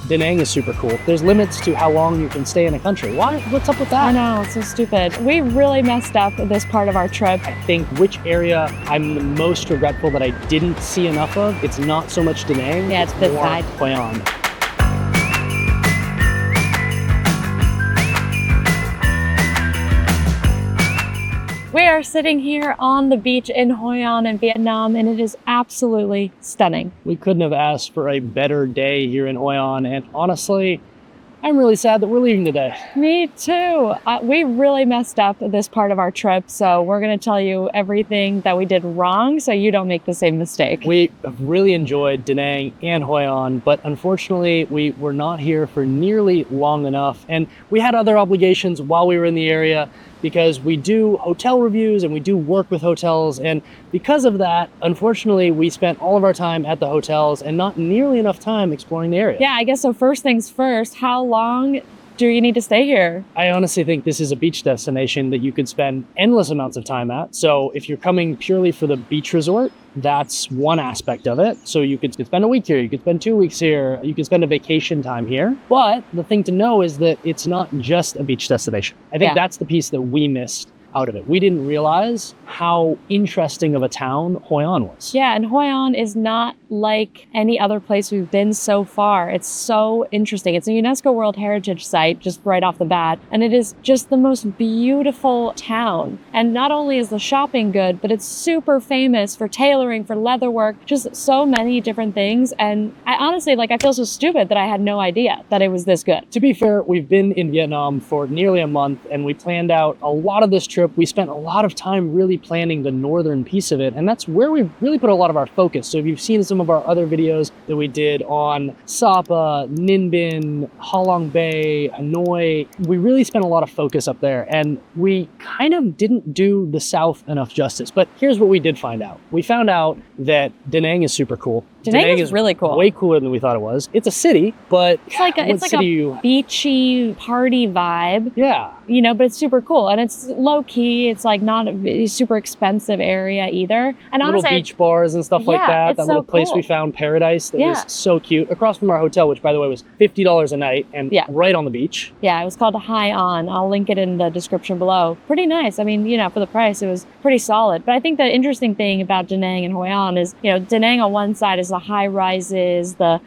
Da Nang is super cool. There's limits to how long you can stay in a country. Why? What's up with that? I know, it's so stupid. We really messed up this part of our trip. I think which area I'm the most regretful that I didn't see enough of, it's not so much Da Nang, Yeah, it's this more side. Hoi An. We are sitting here on the beach in Hoi An in Vietnam, and it is absolutely stunning. We couldn't have asked for a better day here in Hoi An, and honestly, I'm really sad that we're leaving today. Me too. We really messed up this part of our trip, so we're going to tell you everything that we did wrong so you don't make the same mistake. We have really enjoyed Da Nang and Hoi An, but unfortunately, we were not here for nearly long enough, and we had other obligations while we were in the area because we do hotel reviews and we do work with hotels, and because of that, unfortunately, we spent all of our time at the hotels and not nearly enough time exploring the area. Yeah, I guess so. First things first, how long do you need to stay here? I honestly think this is a beach destination that you could spend endless amounts of time at. So if you're coming purely for the beach resort, that's one aspect of it. So you could spend a week here, you could spend 2 weeks here, you could spend a vacation time here. But the thing to know is that it's not just a beach destination. I think that's the piece that we missed out of it. We didn't realize how interesting of a town Hoi An was. Yeah, and Hoi An is not like any other place we've been so far. It's so interesting. It's a UNESCO World Heritage Site just right off the bat, and it is just the most beautiful town. And not only is the shopping good, but it's super famous for tailoring, for leatherwork, just so many different things. And I honestly, I feel so stupid that I had no idea that it was this good. To be fair, we've been in Vietnam for nearly a month, and we planned out a lot of this trip. We spent a lot of time really planning the northern piece of it, and that's where we really put a lot of our focus. So if you've seen some of our other videos that we did on Sapa, Ninh Binh, Ha Long Bay, Hanoi, we really spent a lot of focus up there, and we kind of didn't do the south enough justice. But here's what we did find out. We found out that Da Nang is super cool. Da Nang is really cool. Way cooler than we thought it was. It's a city, but it's like a beachy party vibe. Yeah. But it's super cool, and it's low key. It's not a super expensive area either. And little honestly, beach bars and stuff like that. That little place we found, Paradise, that was so cute. Across from our hotel, which by the way was $50 a night and right on the beach. Yeah, it was called Hoi An. I'll link it in the description below. Pretty nice. I mean, for the price, it was pretty solid. But I think the interesting thing about Da Nang and Hoi An is, Da Nang on one side is the high rises, the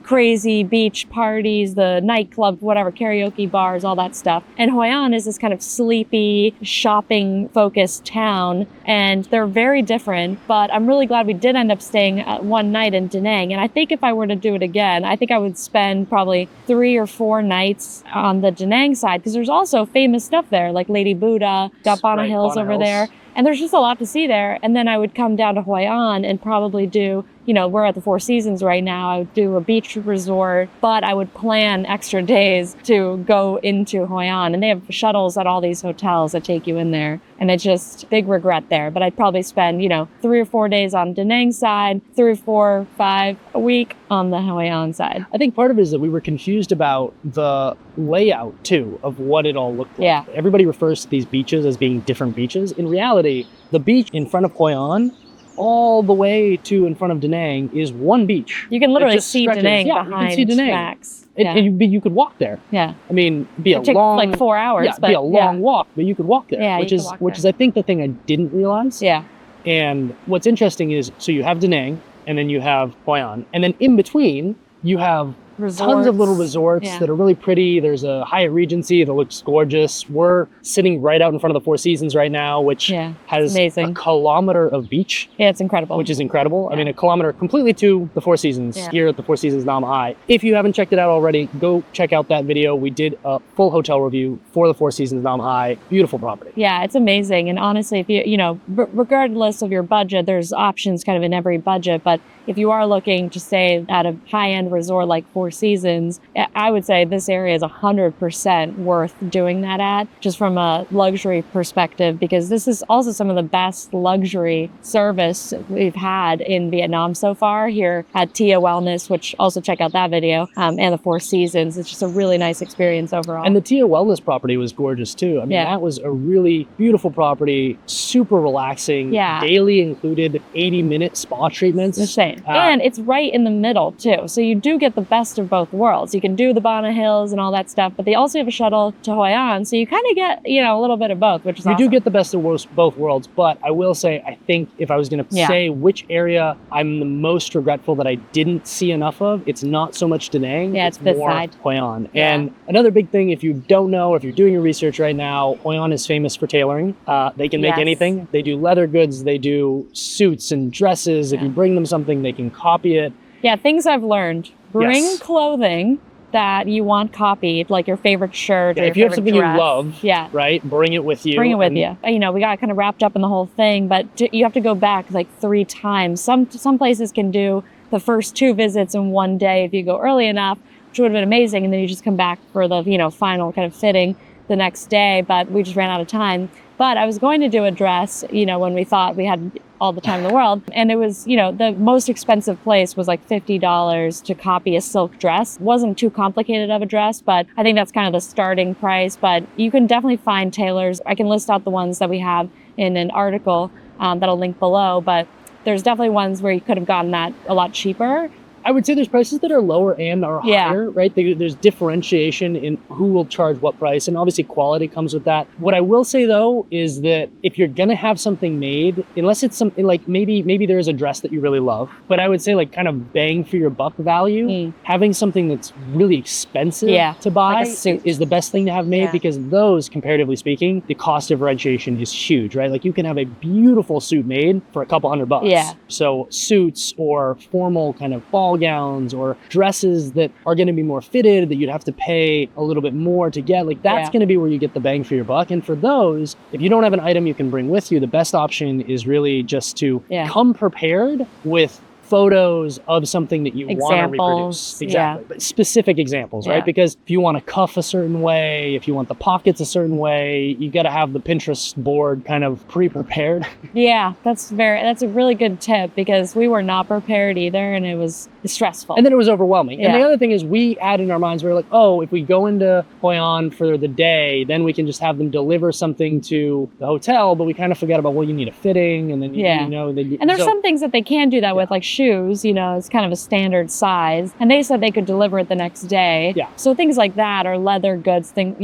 crazy beach parties, the nightclub, whatever, karaoke bars, all that stuff. And Hoi An is this kind of sleepy, shopping-focused town, and they're very different, but I'm really glad we did end up staying one night in Da Nang. And I think if I were to do it again, I think I would spend probably 3 or 4 nights on the Da Nang side, because there's also famous stuff there, like Lady Buddha, got Bana Hills over there. And there's just a lot to see there. And then I would come down to Hoi An and probably do, we're at the Four Seasons right now. I would do a beach resort, but I would plan extra days to go into Hoi An. And they have shuttles at all these hotels that take you in there. And it's just big regret there. But I'd probably spend, 3 or 4 days on Da Nang side, 3, 4, 5 a week on the Hoi An side. I think part of it is that we were confused about the layout too of what it all looked like. Yeah. Everybody refers to these beaches as being different beaches. In reality, the beach in front of Hoi An all the way to in front of Da Nang is one beach. You can literally see Da Nang behind you can see Da Nang. Max. You could walk there. Yeah. I mean, it'd take like 4 hours. Yeah, be a long walk, but you could walk there. Yeah, which is I think the thing I didn't realize. Yeah. And what's interesting is, so you have Da Nang, and then you have Hoi An, and then in between you have tons of little resorts that are really pretty. There's a Hyatt Regency that looks gorgeous. We're sitting right out in front of the Four Seasons right now, which has a kilometer of beach. Yeah, it's incredible. Which is incredible. Yeah. I mean, a kilometer completely to the Four Seasons here at the Four Seasons Nam Hai. If you haven't checked it out already, go check out that video. We did a full hotel review for the Four Seasons Nam Hai. Beautiful property. Yeah, it's amazing. And honestly, if regardless of your budget, there's options kind of in every budget. But if you are looking to stay at a high-end resort like Four Seasons, I would say this area is 100% worth doing that at, just from a luxury perspective, because this is also some of the best luxury service we've had in Vietnam so far here at Tia Wellness, which also check out that video, and the Four Seasons. It's just a really nice experience overall. And the Tia Wellness property was gorgeous too. I mean, that was a really beautiful property, super relaxing, daily included 80-minute spa treatments. Insane. And it's right in the middle too. So you do get the best best of both worlds. You can do the Bana Hills and all that stuff, but they also have a shuttle to Hoi An, so you kind of get, a little bit of both, which is awesome. You do get the best of both worlds, but I will say, I think if I was going to say which area I'm the most regretful that I didn't see enough of, it's not so much Da Nang, it's this more side. Hoi An. Yeah. And another big thing, if you don't know, if you're doing your research right now, Hoi An is famous for tailoring. They can make anything. They do leather goods, they do suits and dresses. If you bring them something, they can copy it. Yeah, things I've learned. Bring clothing that you want copied, like your favorite shirt. Or if you have something dress. you love, right, bring it with you. Bring it with you. We got kind of wrapped up in the whole thing, but you have to go back like 3 times. Some places can do the first 2 visits in one day if you go early enough, which would have been amazing, and then you just come back for the final kind of fitting the next day, but we just ran out of time. But I was going to do a dress, when we thought we had all the time in the world. And it was, the most expensive place was like $50 to copy a silk dress. It wasn't too complicated of a dress, but I think that's kind of the starting price. But you can definitely find tailors. I can list out the ones that we have in an article that I'll link below. But there's definitely ones where you could have gotten that a lot cheaper. I would say there's prices that are lower and are higher, right? There's differentiation in who will charge what price, and obviously quality comes with that. What I will say though is that if you're gonna have something made, unless it's something like maybe there is a dress that you really love, but I would say like kind of bang for your buck value, having something that's really expensive to buy is the best thing to have made, because those, comparatively speaking, the cost differentiation is huge, right? Like you can have a beautiful suit made for a couple $100. Yeah. So suits or formal kind of ball gowns or dresses that are going to be more fitted that you'd have to pay a little bit more to get, like that's going to be where you get the bang for your buck. And for those, if you don't have an item you can bring with you, the best option is really just to come prepared with photos of something that you want to reproduce. Exactly. But specific examples, right? Because if you want to cuff a certain way, if you want the pockets a certain way, you got to have the Pinterest board kind of pre-prepared. Yeah, that's a really good tip, because we were not prepared either, and it was stressful. And then it was overwhelming. And the other thing is, we had in our minds, we were like, oh, if we go into Hoi An for the day, then we can just have them deliver something to the hotel, but we kind of forgot about, well, you need a fitting, and then and there's some things that they can do that with, like shoes, it's kind of a standard size, and they said they could deliver it the next day. So things like that, or leather goods, but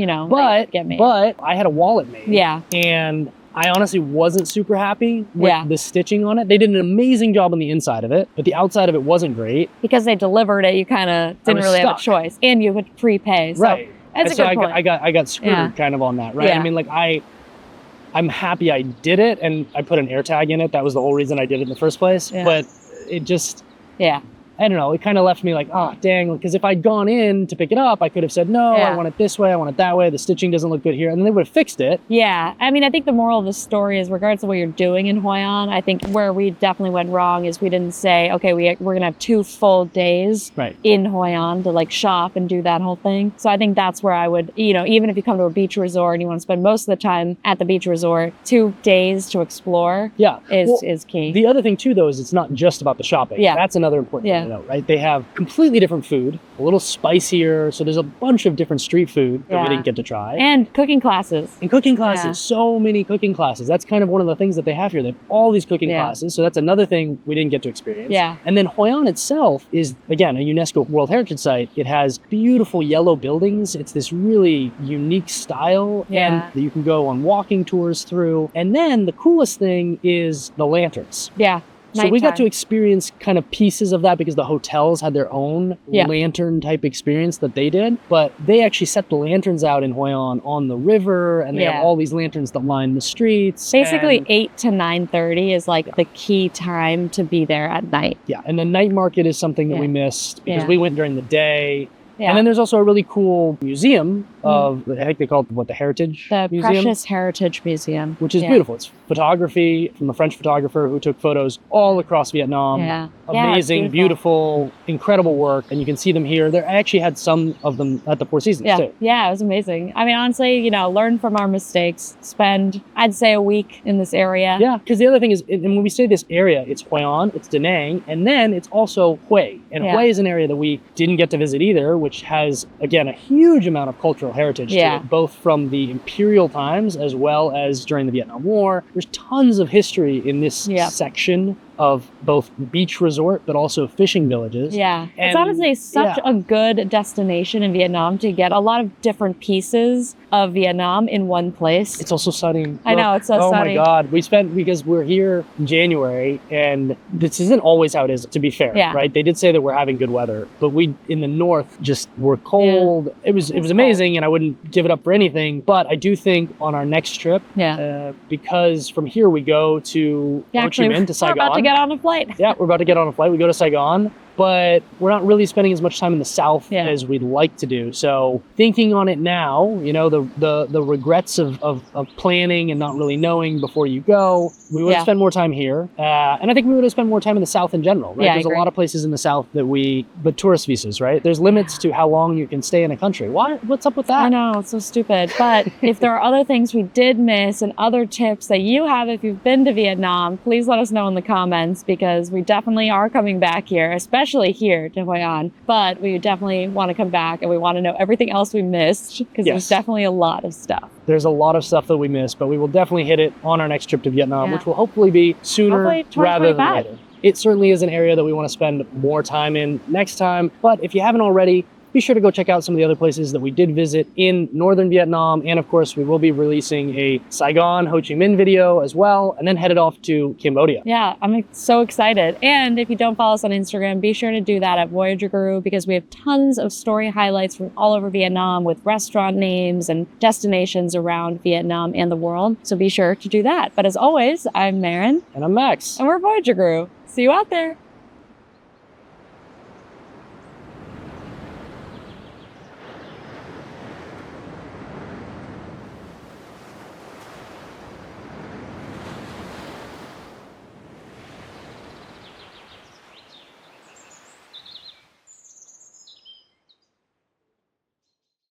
get made. But I had a wallet made. And I honestly wasn't super happy with the stitching on it. They did an amazing job on the inside of it, but the outside of it wasn't great. Because they delivered it, you kind of didn't really have a choice, and you would prepay. So that's a good point. I got screwed kind of on that, right? I mean, like I'm happy I did it, and I put an air tag in it. That was the whole reason I did it in the first place. But it just, I don't know, it kind of left me like, oh, dang, because if I'd gone in to pick it up, I could have said, no, I want it this way, I want it that way, the stitching doesn't look good here, and then they would have fixed it. Yeah, I mean, I think the moral of the story is, regardless of what you're doing in Hoi An, I think where we definitely went wrong is we didn't say, okay, we're going to have 2 full days in Hoi An to like shop and do that whole thing. So I think that's where I would, even if you come to a beach resort and you want to spend most of the time at the beach resort, 2 days to explore is key. The other thing too, though, is it's not just about the shopping. That's another important thing to know, right? They have completely different food, a little spicier. So there's a bunch of different street food that we didn't get to try. And cooking classes. So many cooking classes. That's kind of one of the things that they have here. They have all these cooking classes. So that's another thing we didn't get to experience. And then Hoi An itself is, again, a UNESCO World Heritage Site. It has beautiful yellow buildings. It's this really unique style, and that you can go on walking tours through. And then the coolest thing is the lanterns. So we got to experience kind of pieces of that, because the hotels had their own lantern type experience that they did. But they actually set the lanterns out in Hoi An on the river, and they have all these lanterns that line the streets. Basically 8 to 9:30 is like the key time to be there at night. And the night market is something that we missed, because we went during the day. And then there's also a really cool museum of, I think they call it, the Heritage Museum? The Precious Heritage Museum. Which is beautiful. It's photography from a French photographer who took photos all across Vietnam. Amazing, beautiful, incredible work. And you can see them here. I actually had some of them at the Four Seasons too. Yeah, it was amazing. I mean, honestly, learn from our mistakes. Spend, I'd say, a week in this area. Yeah, because the other thing is, and when we say this area, it's Hoi An, it's Da Nang, and then it's also Hue. And Hue is an area that we didn't get to visit either, which has, again, a huge amount of cultural heritage to it, both from the imperial times as well as during the Vietnam War. There's tons of history in this section of both beach resort, but also fishing villages. Yeah. It's And- honestly such a good destination in Vietnam to get a lot of different pieces of Vietnam in one place. It's also sunny. I know, it's so oh sunny. my God. We spent, because we're here in January, and this isn't always how it is, to be fair, Yeah. right? They did say that we're having good weather, but we, in the north, just were cold. It was amazing, and I wouldn't give it up for anything, but I do think on our next trip, because from here we go to Ho Chi Minh, to Saigon. We're about to get on a flight. Yeah, we're about to get on a flight. We go to Saigon, but we're not really spending as much time in the south as we'd like to do. So thinking on it now, you know, the regrets of planning and not really knowing before you go, we would have spent more time here. And I think we would have spent more time in the south in general, right? Yeah, There's a lot of places in the south but tourist visas, right? There's limits to how long you can stay in a country. What's up with that? I know, it's so stupid. But if there are other things we did miss and other tips that you have if you've been to Vietnam, please let us know in the comments, because we definitely are coming back here, especially here to Hoi An. But we definitely want to come back, and we want to know everything else we missed, because there's definitely a lot of stuff. There's a lot of stuff that we missed, but we will definitely hit it on our next trip to Vietnam, which will hopefully be sooner rather than later. It certainly is an area that we want to spend more time in next time. But if you haven't already, be sure to go check out some of the other places that we did visit in northern Vietnam. And of course, we will be releasing a Saigon, Ho Chi Minh video as well, and then headed off to Cambodia. Yeah, I'm so excited. And if you don't follow us on Instagram, be sure to do that at Voyager Guru, because we have tons of story highlights from all over Vietnam with restaurant names and destinations around Vietnam and the world. So be sure to do that. But as always, I'm Maren. And I'm Max. And we're Voyager Guru. See you out there.